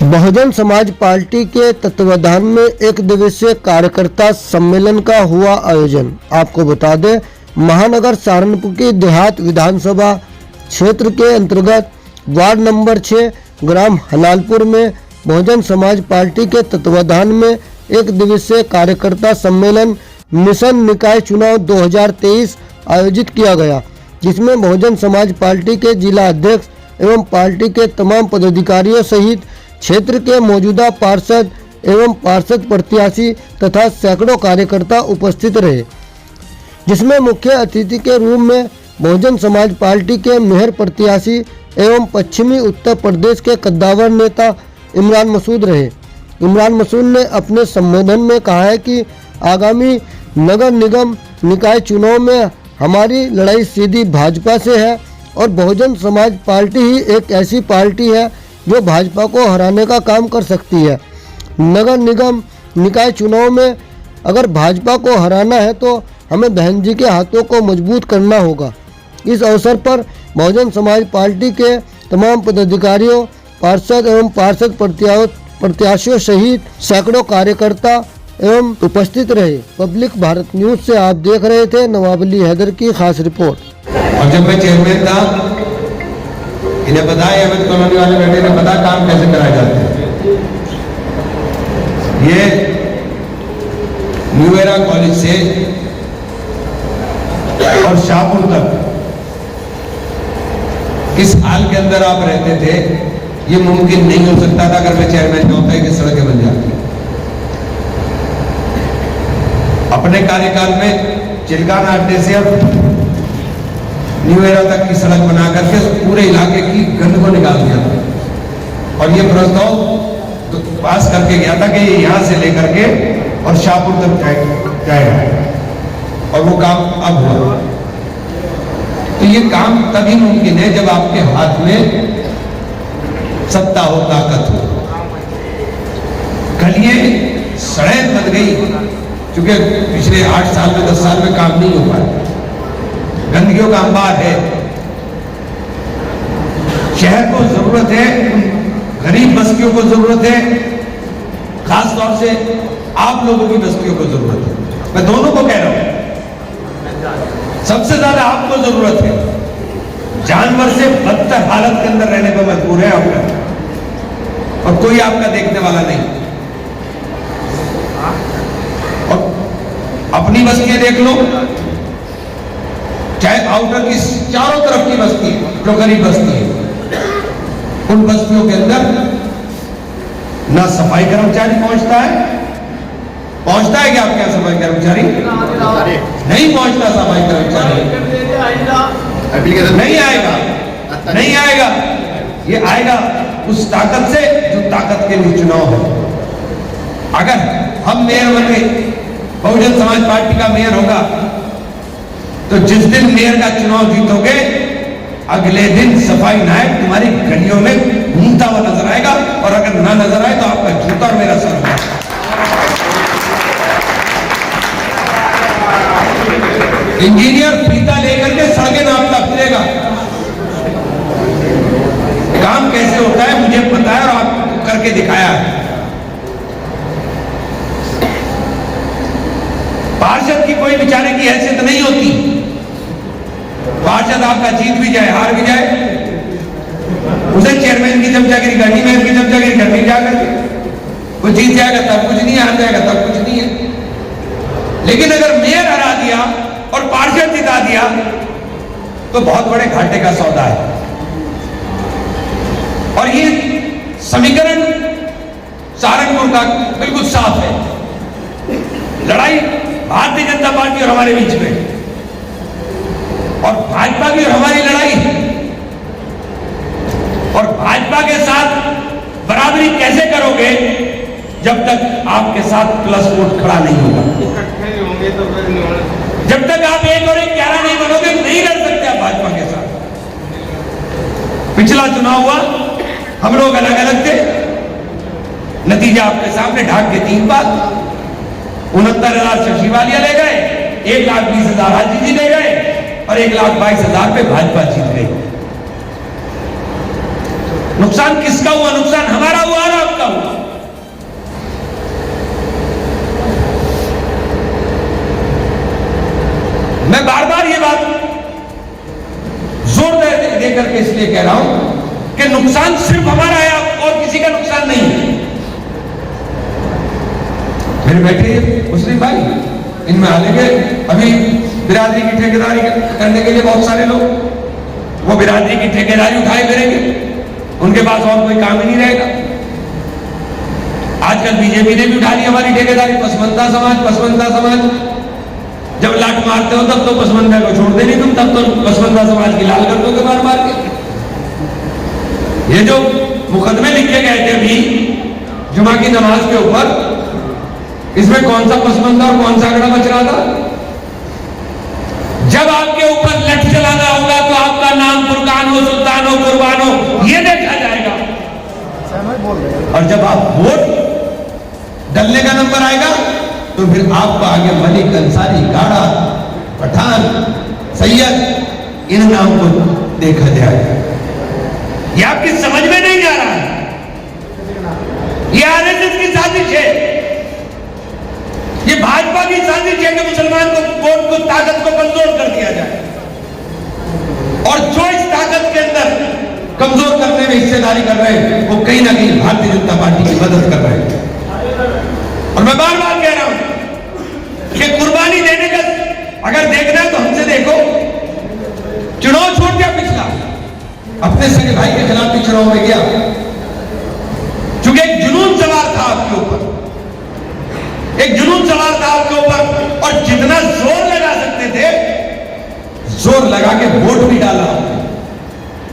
Bahujan Samaj party के तत्वाधान में एक दिवसीय कार्यकर्ता सम्मेलन का हुआ आयोजन। आपको बता दें, महानगर सहारनपुर की देहात विधानसभा क्षेत्र के अंतर्गत वार्ड नंबर 6 ग्राम हलालपुर में बहुजन समाज पार्टी के तत्वाधान में एक दिवसीय कार्यकर्ता सम्मेलन मिशन निकाय चुनाव 2023 आयोजित किया गया, जिसमें बहुजन समाज पार्टी के जिला अध्यक्ष एवं पार्टी के तमाम पदाधिकारियों सहित क्षेत्र के मौजूदा पार्षद एवं पार्षद प्रत्याशी तथा सैकड़ों कार्यकर्ता उपस्थित रहे, जिसमें मुख्य अतिथि के रूप में बहुजन समाज पार्टी के मेयर प्रत्याशी एवं पश्चिमी उत्तर प्रदेश के कद्दावर नेता इमरान मसूद रहे। इमरान मसूद ने अपने संबोधन में कहा है कि आगामी नगर निगम निकाय चुनाव में हमारी लड़ाई सीधी भाजपा से है और बहुजन समाज पार्टी ही एक ऐसी पार्टी है जो भाजपा को हराने का काम कर सकती है। नगर निगम निकाय चुनाव में अगर भाजपा को हराना है तो हमें बहन जी के हाथों को मजबूत करना होगा। इस अवसर पर बहुजन समाज पार्टी के तमाम पदाधिकारियों, पार्षद एवं पार्षद प्रत्याशियों सहित सैकड़ों कार्यकर्ता एवं उपस्थित रहे। पब्लिक भारत न्यूज से आप देख रहे थे नवाब अली हैदर की खास रिपोर्ट। और जब मैं चेयरमैन था, इन्हें पता है, अवैध कॉलोनी वाले बैठे ने पता काम कैसे कराए जाते हैं। ये न्यू एरा कॉलेज से और शाहपुर तक किस हाल के अंदर आप रहते थे, ये मुमकिन नहीं हो सकता था अगर मैं चेयरमैन होता है कि सड़कें बन जाती। अपने कार्यकाल में चिलकाना अड्डे से अब न्यू एरा तक की सड़क बना करके पूरे इलाके की गंद को निकाल दिया था और ये प्रस्ताव तो पास करके गया था कि ये यहाँ से लेकर के और शाहपुर तक जाएगा और वो काम अब हुआ। तो ये काम तभी मुमकिन है जब आपके हाथ में सत्ता हो, ताकत हो। गलियां सड़क बन गई, क्योंकि पिछले 8 साल में 10 साल में काम नहीं हो पाया, गंदगियों का अंबार है। शहर को जरूरत है, गरीब बस्तियों को जरूरत है, खास तौर से आप लोगों की बस्तियों को जरूरत है। मैं दोनों को कह रहा हूं, सबसे ज्यादा आपको जरूरत है। जानवर से बदतर हालत के अंदर रहने पर मजबूर है आपका और कोई आपका देखने वाला नहीं। और अपनी बस्तियां देख लो, चाहे आउटर की चारों तरफ की बस्ती जो गरीब बस्ती है, उन बस्तियों के अंदर ना सफाई कर्मचारी पहुंचता है क्या आपके यहाँ सफाई कर्मचारी? नहीं पहुंचता सफाई कर्मचारी, नहीं आएगा। ये आएगा उस ताकत से जो ताकत के लिए चुनाव है। अगर हम मेयर बन गए, बहुजन समाज पार्टी का मेयर होगा, तो जिस दिन मेयर का चुनाव जीतोगे, अगले दिन सफाई नायक तुम्हारी गलियों में घूमता हुआ नजर आएगा और अगर ना नजर आए तो आपका जूता और मेरा सर होगा। इंजीनियर फीता लेकर के सड़कें नापता फिरेगा। काम कैसे होता है मुझे पता है और आपको करके दिखाया है। पार्षद की कोई बेचारे की हैसियत नहीं होती। पार्षद आपका जीत भी जाए, हार भी जाए, उसे चेयरमैन की चमचागिरी करनी, मेयर की चमचागिरी करनी जाकर वो जीत जाएगा तब कुछ नहीं, हार जाएगा तब कुछ नहीं है। लेकिन अगर मेयर हरा दिया और पार्षद जिता दिया तो बहुत बड़े घाटे का सौदा है। और ये समीकरण सहारनपुर का बिल्कुल साफ है। लड़ाई भारतीय जनता पार्टी और हमारे बीच में, और भाजपा की और हमारी लड़ाई है। और भाजपा के साथ बराबरी कैसे करोगे जब तक आपके साथ प्लस वोट खड़ा नहीं होगा? जब तक आप 1 और 1 11 नहीं बनोगे, नहीं लड़ सकते आप भाजपा के साथ। पिछला चुनाव हुआ, हम लोग अलग अलग थे, नतीजा आपके सामने, ढाक के 3 बात, 69,000 शशि वालिया ले गए, 1,20,000 हाजी जी ले गए और 1,22,000 पे भाजपा जीत गई। नुकसान किसका हुआ? नुकसान हमारा हुआ ना आपका? का हुआ। मैं बार बार ये बात जोर दे करके इसलिए कह रहा हूं कि नुकसान सिर्फ हमारा है और किसी का नुकसान नहीं है। मेरे बैठे मुस्लिम भाई इनमें आ लेंगे, अभी बिरादरी की ठेकेदारी करने के लिए बहुत सारे लोग वो बिरादरी की ठेकेदारी उठाए फिरेंगे, उनके पास और कोई काम ही नहीं रहेगा। आजकल बीजेपी ने भी उठा ली हमारी ठेकेदारी, पसमंदा समाज जब लाट मारते हो तब तो पसमंदा को छोड़ते नहीं तुम, तब तो पसमंदा समाज की लाल कर दोगे मार मार के। ये जो मुकदमे लिखे गए थे अभी जुमा की नमाज के ऊपर, इसमें कौन सा पसमंदा और कौन सा आंकड़ा बच रहा था? जब आपके ऊपर लठ चलाना होगा तो आपका नाम फुरकान हो, सुल्तान हो, कुर्बान हो, यह देखा जाएगा। और जब आप वोट डलने का नंबर आएगा तो फिर आपको आगे मलिक, अंसारी, गाड़ा, पठान, सैयद इन नाम को देखा जाएगा। ये आपकी समझ में नहीं आ रहा है, ये आरएसएस की साजिश है, ये भाजपा की साजिश है कि मुसलमान को वोट को ताकत को कमजोर कर दिया जाए और जो इस ताकत के अंदर कमजोर करने में हिस्सेदारी कर रहे हैं वो कहीं ना कहीं भारतीय जनता पार्टी की मदद कर रहे हैं। और मैं बार बार कह रहा हूं कि कुर्बानी देने का अगर देखना है तो हमसे देखो, चुनाव छोड़ दिया पिछला, अपने सगे भाई के खिलाफ भी चुनाव में गया, क्योंकि एक जुनून सवार था आपके ऊपर, एक जुनून सवार था आपके ऊपर, और जितना जोर लगा सकते थे जोर लगा के वोट भी डाला,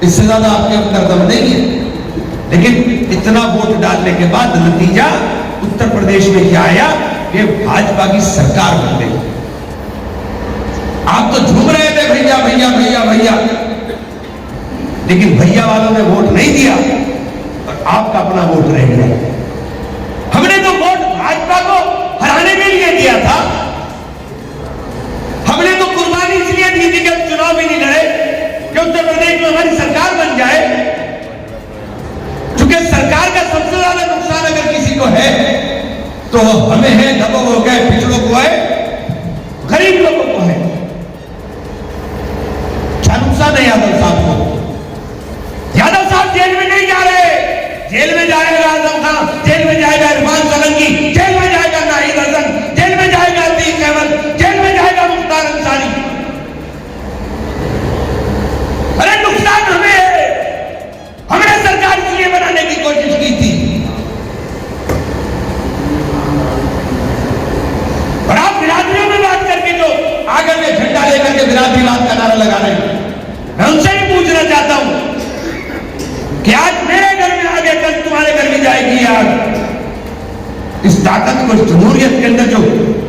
इससे ज्यादा आपके अंदर दम नहीं है। लेकिन इतना वोट डालने के बाद नतीजा उत्तर प्रदेश में क्या आया कि भाजपा की सरकार बन गई। आप तो झूम रहे थे भैया भैया भैया भैया, लेकिन भैया वालों ने वोट नहीं दिया और आपका अपना वोट रह गया। हमने तो वोट भाजपा को हराने के लिए दिया था, हमने तो कुर्बानी इसलिए दी थी कि हम चुनाव भी नहीं लड़े कि उत्तर प्रदेश में हमारी सरकार बन जाए, क्योंकि सरकार का सबसे ज्यादा नुकसान अगर किसी को है तो हमें है, दबों को है, पिछड़ों को है, गरीब लोगों को है। क्या नुकसान है यादव साहब को? यादव साहब जेल में नहीं जा रहे, जेल में जाएगा आजम खान, जेल में जाएगा इरफान सोलंकी, जेल में जाएगा नाहिद हसन, जेल में जाएगा अतीक अहमद, जेल में जाएगा मुख्तार अंसारी। अरे नुकसान हमें है, हमने सरकार इसलिए बनाने की कोशिश की थी। और आप बिरादरियों में बात करके जो आगे में झंडा लेकर के बिरादरीवाद का नारा लगा रहे हैं, मैं उनसे भी पूछना चाहता हूं कि आज मेरे घर में आगे कल तुम्हारे घर में जाएगी यार। इस ताकत को, इस जमहूरियत के अंदर जो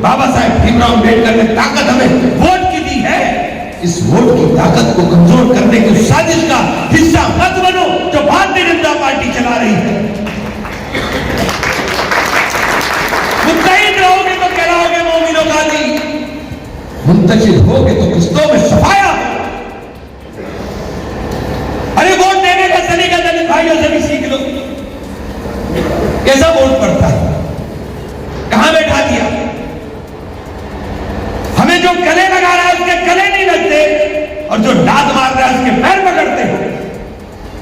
बाबा साहेब भीमराव अम्बेडकर ने ताकत हमें वोट की दी है, इस वोट की ताकत को कमजोर करने की साजिश का हिस्सा मत बनो जो भारतीय जनता पार्टी चला रही है। मुत्तहिद रहोगे तो कहलाओगे मोमिनो गाली, मुंतशिर होगे तो किस्तों में सफाया। अरे वोट देने का सलीका दलित भाइयों से भी सीख लो, कैसा वोट पड़ता है, कहां बैठा दिया। हमें जो गले लगा रहा है उसके गले नहीं लगते, और जो लात मार रहा है उसके पैर पकड़ते हैं।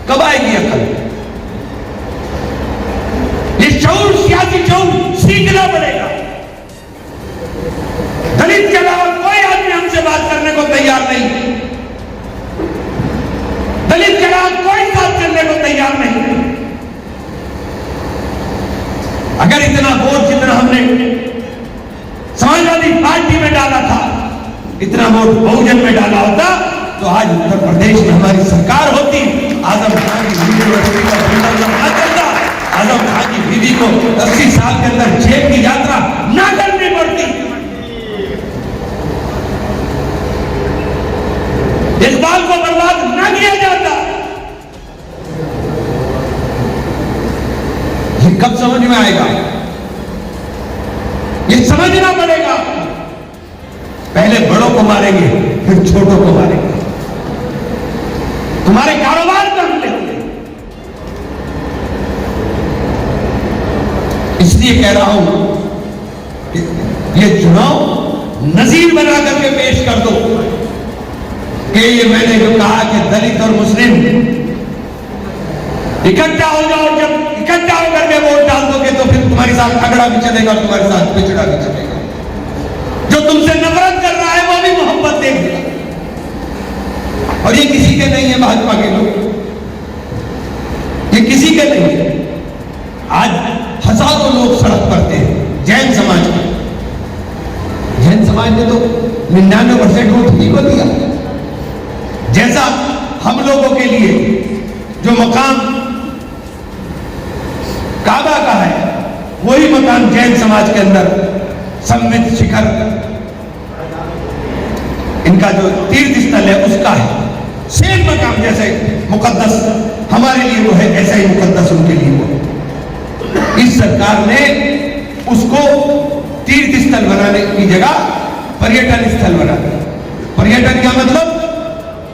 कब आएगी अकल? ये शऊर, सियासी शऊर सीखना पड़ेगा। दलित के अलावा कोई आदमी हमसे बात करने को तैयार नहीं, दलित के अलावा कोई साथ चलने को तैयार नहीं। अगर इतना वोट जितना हमने समाजवादी पार्टी में डाला था, इतना वोट बहुजन में डाला होता तो आज उत्तर प्रदेश में हमारी सरकार होती। आजम खान की यूनिवर्सिटी का बिल्डर ना चलता, आजम खान की बीवी को 80 साल के अंदर जेल की यात्रा ना करनी पड़ती, इकबाल को बर्बाद ना किया जाता। ये कब समझ में आएगा? ये समझना पड़ेगा। पहले बड़ों को मारेंगे फिर छोटों को मारेंगे। तुम्हारे कारोबार कर लेंगे, इसलिए कह रहा हूं कि ये चुनाव नजीर बना करके पेश कर दो कि ये मैंने जो कहा कि दलित और मुस्लिम इकट्ठा हो जाओ, जब इकट्ठा होकर के वोट डाल दोगे तो फिर तुम्हारे साथ अगड़ा भी चलेगा और तुम्हारे साथ पिछड़ा भी चलेगा। जो तुमसे नफरत कर रहा है वो भी मोहब्बत देगा। और ये किसी के नहीं है, भाजपा के लोग, ये किसी के नहीं है। आज हजारों लोग सड़क पर थे, जैन समाज के। जैन समाज ने तो 99% वोट ही को दिया। जैसा हम लोगों के लिए जो मकाम काबा का है, वही मकाम जैन समाज के अंदर सम्मित शिखर, इनका जो तीर्थ स्थल है उसका है। सेम मकाम जैसे मुकद्दस हमारे लिए वो है, ऐसा ही मुकद्दस उनके लिए वो। इस सरकार ने उसको तीर्थ स्थल बनाने की जगह पर्यटन स्थल बना दिया। पर्यटन का मतलब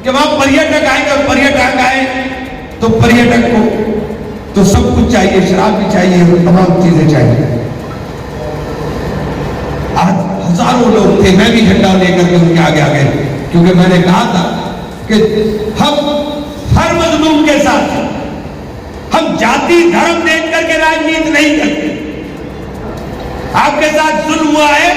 कि वहां पर्यटक आएंगे, और पर्यटक आए तो पर्यटक को तो सब कुछ चाहिए, शराब भी चाहिए, तमाम चीजें चाहिए। आज हजारों लोग थे, मैं भी झंडा लेकर के उनके आगे आ गए, क्योंकि मैंने कहा था कि हम हर मजलूम के साथ हैं। हम जाति धर्म देख करके राजनीति नहीं करते। आपके साथ जुल्म हुआ है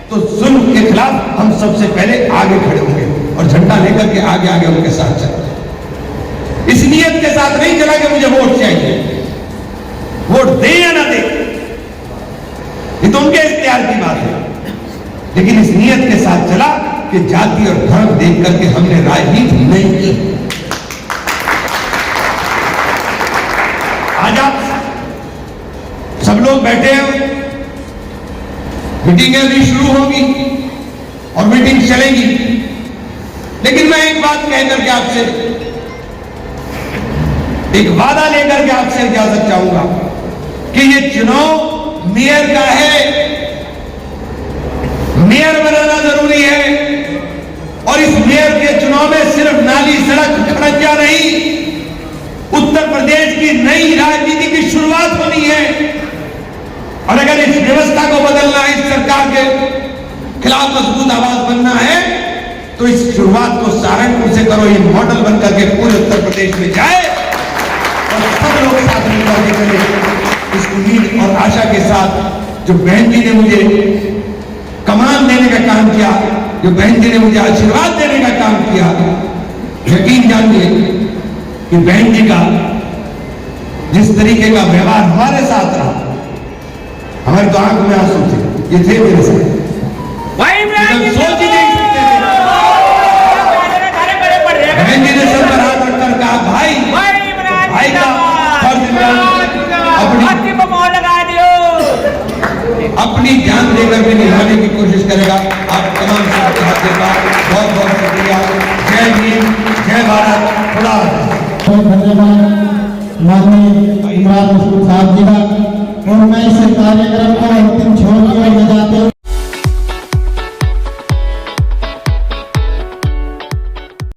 तो जुल्म के खिलाफ हम सबसे पहले आगे खड़े होंगे और झंडा लेकर के आगे आगे उनके साथ चलेंगे। इस नियत के साथ नहीं चला कि मुझे वोट चाहिए, वोट दे या ना दे, ये तो उनके इख्तियार की बात है। लेकिन इस नियत के साथ चला कि जाति और धर्म देख करके हमने राजनीति नहीं की। आज आप सब लोग बैठे हैं, मीटिंगें भी शुरू होंगी और मीटिंग चलेगी, लेकिन मैं एक बात कहकर के आपसे, एक वादा लेकर के आपसे इजाजत चाहूंगा कि ये चुनाव मेयर का है। मेयर बनाना जरूरी है, और इस मेयर के चुनाव में सिर्फ नाली सड़क खड़ंजा नहीं, उत्तर प्रदेश की नई राजनीति की शुरुआत होनी है। और अगर इस व्यवस्था को बदलना है, इस सरकार के खिलाफ मजबूत आवाज बनना है, तो इस शुरुआत को सहारनपुर से करो, ये मॉडल बनकर के पूरे उत्तर प्रदेश में जाए और सब लोग साथ मिलकर के चले। इस उम्मीद और आशा के साथ जो बहन जी ने मुझे कमान देने का काम किया, जो बहन जी ने मुझे आशीर्वाद देने का काम किया, यकीन जानिए कि बहन जी का जिस तरीके का व्यवहार हमारे साथ रहा, हमारी तो आंख में आंसू थे, ये थे मेरे साथ, सोच ही नहीं सकते थे। बहन जी ने सर पर हाथ रखकर कहा, भाई भाई का अपनी जान देकर भी निभाने की कोशिश करेगा। आप तमाम सबके हाथ देगा, बहुत बहुत शुक्रिया। जय भीम, जय भारत, खुदा बहुत धन्यवाद माननीय इमरान मसूद साहब जी का। और मैं इस कार्यक्रम को